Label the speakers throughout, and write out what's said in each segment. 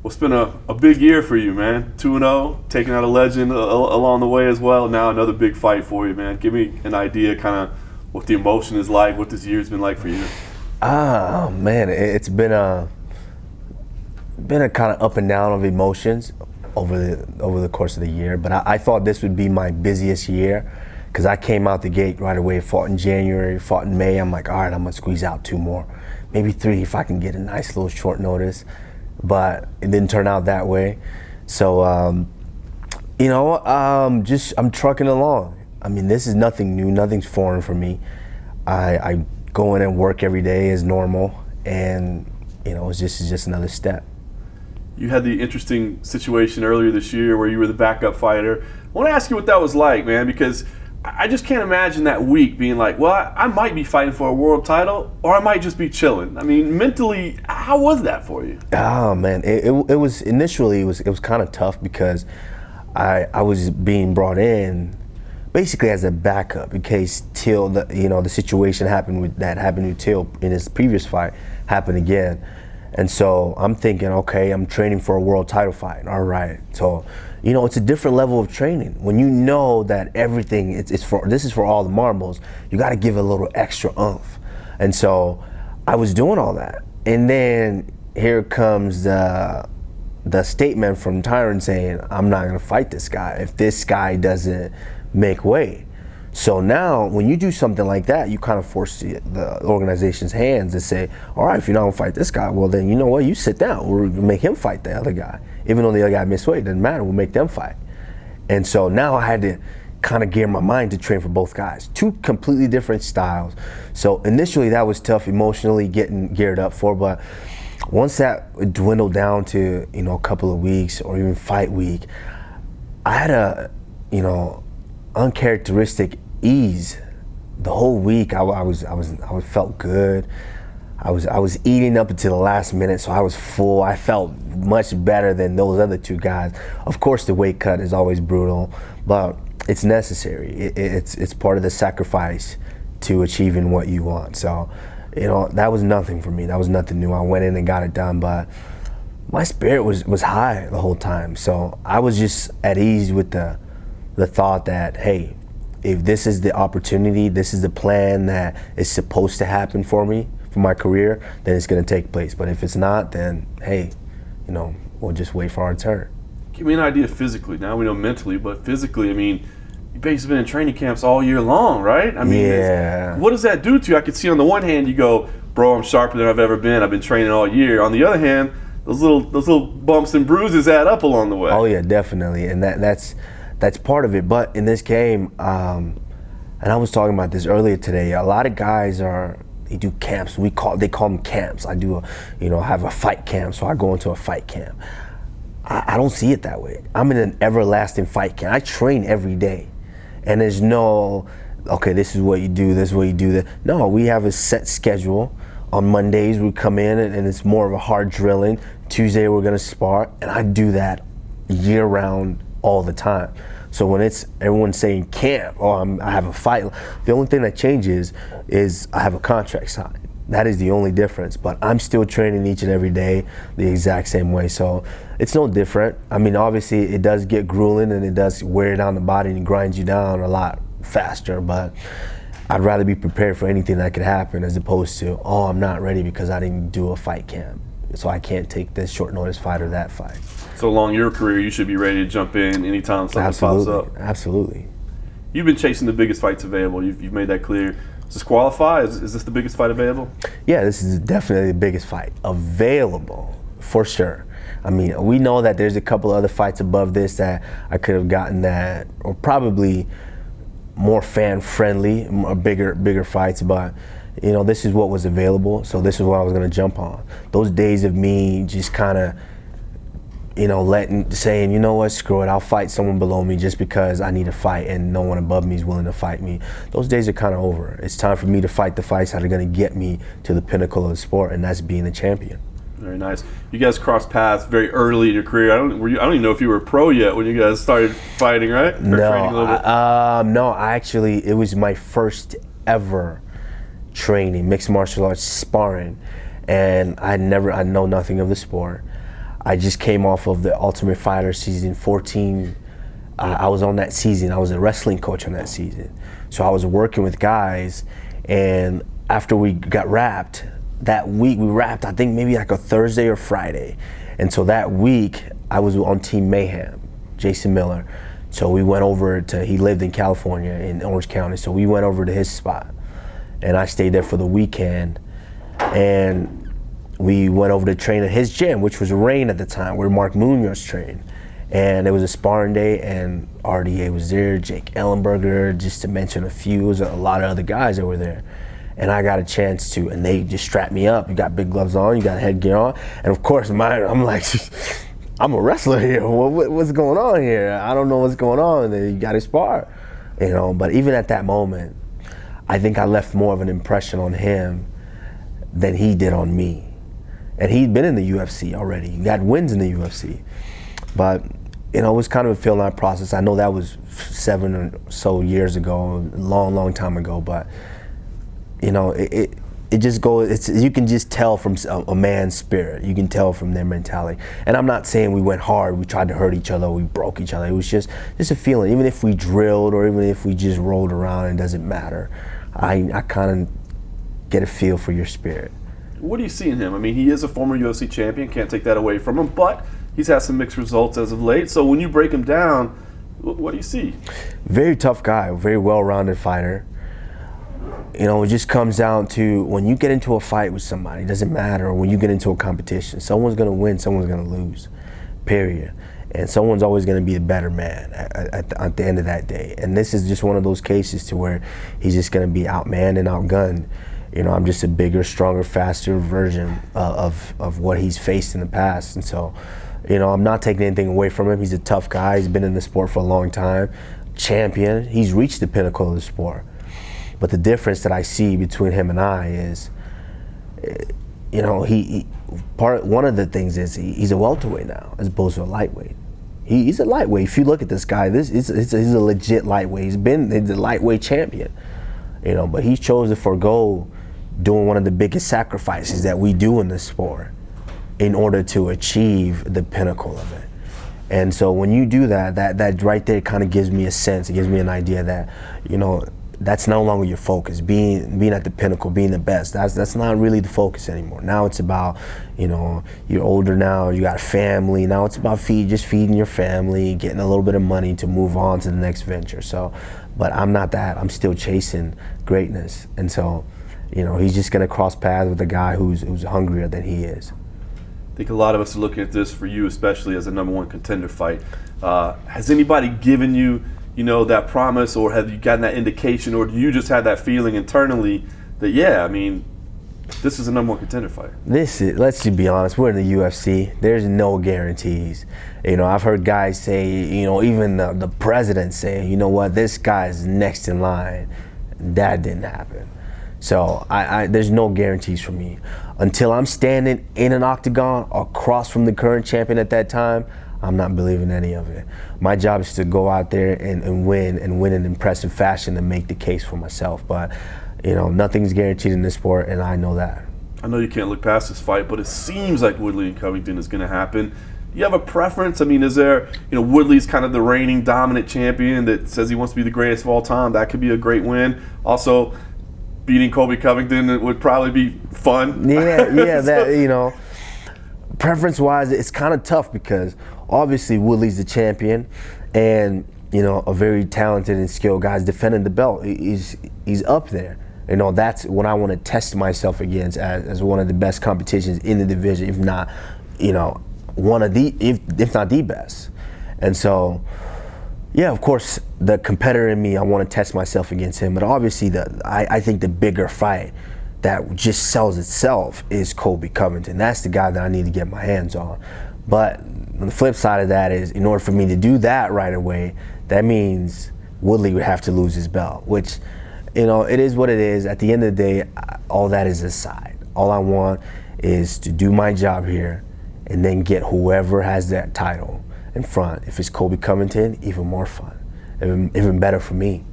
Speaker 1: Well, it's been a big year for you, man. 2-0, taking out a legend along the way as well. Now another big fight for you, man. Give me an idea kind of what the emotion is like, what this year's been like for you.
Speaker 2: Ah, man, it's been a kind of up and down of emotions over the course of the year. But I thought this would be my busiest year because I came out the gate right away, fought in January, fought in May. I'm like, all right, I'm going to squeeze out 2 more, maybe 3 if I can get a nice little short notice. But it didn't turn out that way. So, I'm trucking along. I mean, this is nothing new, nothing's foreign for me. I go in and work every day as normal, and it's just another step.
Speaker 1: You had the interesting situation earlier this year where you were the backup fighter. I want to ask you what that was like, man, because I just can't imagine that week being like, well, I might be fighting for a world title, or I might just be chilling. I mean, mentally, how was that for you?
Speaker 2: Oh man, it was initially it was kind of tough because I was being brought in basically as a backup in case Till, the situation happened with Till in his previous fight happened again. And so I'm thinking, okay, I'm training for a world title fight. All right. So, it's a different level of training. When you know that everything this is for all the marbles, you got to give a little extra oomph. And so I was doing all that. And then here comes the statement from Tyron saying, I'm not going to fight this guy if this guy doesn't make weight. So now, when you do something like that, you kind of force the organization's hands to say, all right, if you're not going to fight this guy, well, then you know what? You sit down. We'll make him fight the other guy. Even though the other guy missed weight, it doesn't matter. We'll make them fight. And so now I had to kind of gear my mind to train for both guys. 2 completely different styles. So initially, that was tough emotionally getting geared up for, but once that dwindled down to, a couple of weeks or even fight week, I had a, uncharacteristic ease the whole week. I felt good. I was eating up until the last minute, so I was full. I felt much better than those other 2 guys. Of course, the weight cut is always brutal, but it's necessary. It's part of the sacrifice to achieving what you want. So, that was nothing for me. That was nothing new. I went in and got it done, but my spirit was high the whole time. So I was just at ease with the thought that, hey, if this is the opportunity, this is the plan that is supposed to happen for me, for my career, then it's going to take place. But if it's not, then hey, we'll just wait for our turn.
Speaker 1: Give me an idea physically. Now we know mentally, but physically, I mean, you've basically been in training camps all year long, right? I mean,
Speaker 2: yeah.
Speaker 1: What does that do to you? I could see on the one hand, you go, bro, I'm sharper than I've ever been. I've been training all year. On the other hand, those little bumps and bruises add up along the way.
Speaker 2: Oh yeah, definitely, and that's part of it. But in this game, and I was talking about this earlier today, a lot of guys they do camps. They call them camps. I do have a fight camp, so I go into a fight camp. I don't see it that way. I'm in an everlasting fight camp. I train every day, and there's no, okay, this is what you do, this is what you do. That. No, we have a set schedule. On Mondays we come in and it's more of a hard drilling. Tuesday we're gonna spar, and I do that year round all the time. So when it's everyone saying camp or I have a fight, the only thing that changes is I have a contract signed. That is the only difference. But I'm still training each and every day the exact same way. So it's no different. I mean, obviously it does get grueling and it does wear down the body and grind you down a lot faster. But I'd rather be prepared for anything that could happen as opposed to, oh, I'm not ready because I didn't do a fight camp, so I can't take this short notice fight or that fight.
Speaker 1: So along your career, you should be ready to jump in anytime something pops up.
Speaker 2: Absolutely.
Speaker 1: You've been chasing the biggest fights available. You've made that clear. Does this qualify? Is this the biggest fight available?
Speaker 2: Yeah, this is definitely the biggest fight available, for sure. I mean, we know that there's a couple other fights above this that I could have gotten that, or probably more fan-friendly, bigger fights, but this is what was available, so this is what I was going to jump on. Those days of me just kind of, saying, you know what, screw it, I'll fight someone below me just because I need a fight and no one above me is willing to fight me. Those days are kind of over. It's time for me to fight the fights that are going to get me to the pinnacle of the sport, and that's being a champion.
Speaker 1: Very nice. You guys crossed paths very early in your career. I don't even know if you were a pro yet when you guys started fighting, right? Or training a little bit?
Speaker 2: No. It was my first ever training, mixed martial arts sparring, and I know nothing of the sport. I just came off of the Ultimate Fighter season 14. I was on that season. I was a wrestling coach on that season. So I was working with guys, and after we got wrapped, that week we wrapped, I think maybe like a Thursday or Friday. And so that week I was on Team Mayhem, Jason Miller. So we went over to, he lived in California in Orange County, so we went over to his spot. And I stayed there for the weekend. And we went over to train at his gym, which was Rain at the time, where Mark Munoz trained. And it was a sparring day, and RDA was there, Jake Ellenberger, just to mention a few. It was a lot of other guys that were there. And I got a chance to, and they just strapped me up. You got big gloves on, you got headgear on. And of course, I'm like, I'm a wrestler here. What's going on here? I don't know what's going on. And then you got to spar, you know. But even at that moment, I think I left more of an impression on him than he did on me. And he'd been in the UFC already. He got wins in the UFC. But, you know, it was kind of a feeling out process. I know that was 7 or so years ago, a long, long time ago. But, you know, it just goes, you can just tell from a man's spirit. You can tell from their mentality. And I'm not saying we went hard, we tried to hurt each other, we broke each other. It was just a feeling. Even if we drilled or even if we just rolled around, it doesn't matter. I kind of get a feel for your spirit.
Speaker 1: What do you see in him? I mean, he is a former UFC champion, can't take that away from him, but he's had some mixed results as of late. So when you break him down, what do you see?
Speaker 2: Very tough guy, very well-rounded fighter. You know, it just comes down to when you get into a fight with somebody, it doesn't matter, when you get into a competition, someone's going to win, someone's going to lose, period. And someone's always going to be a better man at the end of that day. And this is just one of those cases to where he's just going to be outmanned and outgunned. You know, I'm just a bigger, stronger, faster version of what he's faced in the past. And so, you know, I'm not taking anything away from him. He's a tough guy. He's been in the sport for a long time. Champion. He's reached the pinnacle of the sport. But the difference that I see between him and I is, you know, one of the things is he's a welterweight now as opposed to a lightweight. He's a lightweight. If you look at this guy, he's a legit lightweight. He's a lightweight champion. You know, but he chose to forego doing one of the biggest sacrifices that we do in this sport in order to achieve the pinnacle of it. And so when you do that right there kind of gives me a sense, it gives me an idea that, you know, that's no longer your focus. Being at the pinnacle, being the best, that's not really the focus anymore. Now it's about, you know, you're older now, you got a family, now it's about just feeding your family, getting a little bit of money to move on to the next venture. So, but I'm not that, I'm still chasing greatness. And so, you know, he's just gonna cross paths with a guy who's hungrier than he is.
Speaker 1: I think a lot of us are looking at this for you, especially as a #1 contender fight. Has anybody given you, you know, that promise, or have you gotten that indication, or do you just have that feeling internally that, yeah, I mean, this is a #1 contender fight?
Speaker 2: Let's just be honest, we're in the UFC. There's no guarantees. You know, I've heard guys say, you know, even the president say, you know what, this guy's next in line. That didn't happen. So there's no guarantees for me. Until I'm standing in an octagon across from the current champion at that time, I'm not believing any of it. My job is to go out there and win in impressive fashion and make the case for myself. But, you know, nothing's guaranteed in this sport, and I know that.
Speaker 1: I know you can't look past this fight, but it seems like Woodley and Covington is going to happen. Do you have a preference? I mean, is there, you know, Woodley's kind of the reigning dominant champion that says he wants to be the greatest of all time. That could be a great win. Also, beating Colby Covington, it would probably be fun.
Speaker 2: Yeah, that, you know, preference-wise, it's kind of tough because obviously Woodley's the champion, and, you know, a very talented and skilled guy's defending the belt. He's up there. You know, that's what I want to test myself against as one of the best competitions in the division, if not, you know, one of the, if not the best. And so, yeah, of course, the competitor in me, I want to test myself against him. But obviously, I think the bigger fight that just sells itself is Colby Covington. That's the guy that I need to get my hands on. But on the flip side of that is, in order for me to do that right away, that means Woodley would have to lose his belt, which, you know, it is what it is. At the end of the day, all that is aside. All I want is to do my job here and then get whoever has that title in front. If it's Colby Covington, even more fun, even better for me.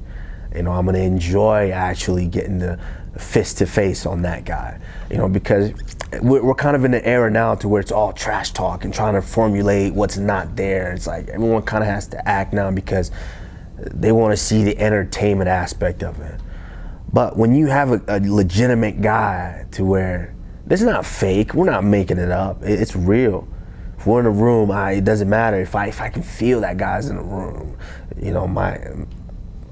Speaker 2: You know, I'm gonna enjoy actually getting to fist to face on that guy, because we're kind of in the era now to where it's all trash talk and trying to formulate what's not there. It's like everyone kind of has to act now because they want to see the entertainment aspect of it. But when you have a legitimate guy to where this is not fake, we're not making it up, it's real. If we're in a room, it doesn't matter if I can feel that guy's in the room.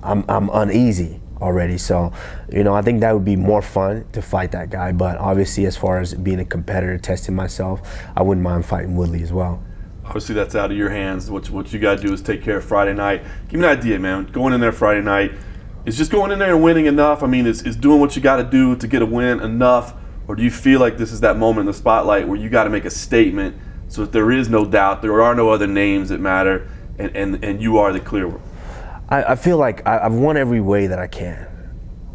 Speaker 2: I'm uneasy already. So, I think that would be more fun to fight that guy. But obviously, as far as being a competitor, testing myself, I wouldn't mind fighting Woodley as well.
Speaker 1: Obviously, that's out of your hands. What you got to do is take care of Friday night. Give me an idea, man. Going in there Friday night, is just going in there and winning enough? I mean, is doing what you got to do to get a win enough? Or do you feel like this is that moment in the spotlight where you got to make a statement so that there is no doubt, there are no other names that matter, and you are the clear one?
Speaker 2: I feel like I've won every way that I can.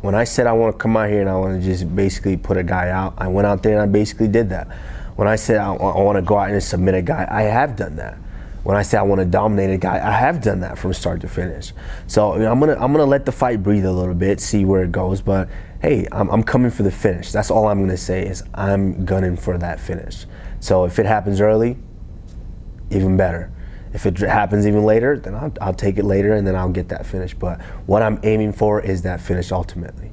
Speaker 2: When I said I want to come out here and I want to just basically put a guy out, I went out there and I basically did that. When I said I want to go out and submit a guy, I have done that. When I say I want to dominate a guy, I have done that from start to finish. So I'm gonna let the fight breathe a little bit, see where it goes. But hey, I'm coming for the finish. That's all I'm gonna say is I'm gunning for that finish. So if it happens early, even better. If it happens even later, then I'll take it later and then I'll get that finish. But what I'm aiming for is that finish ultimately.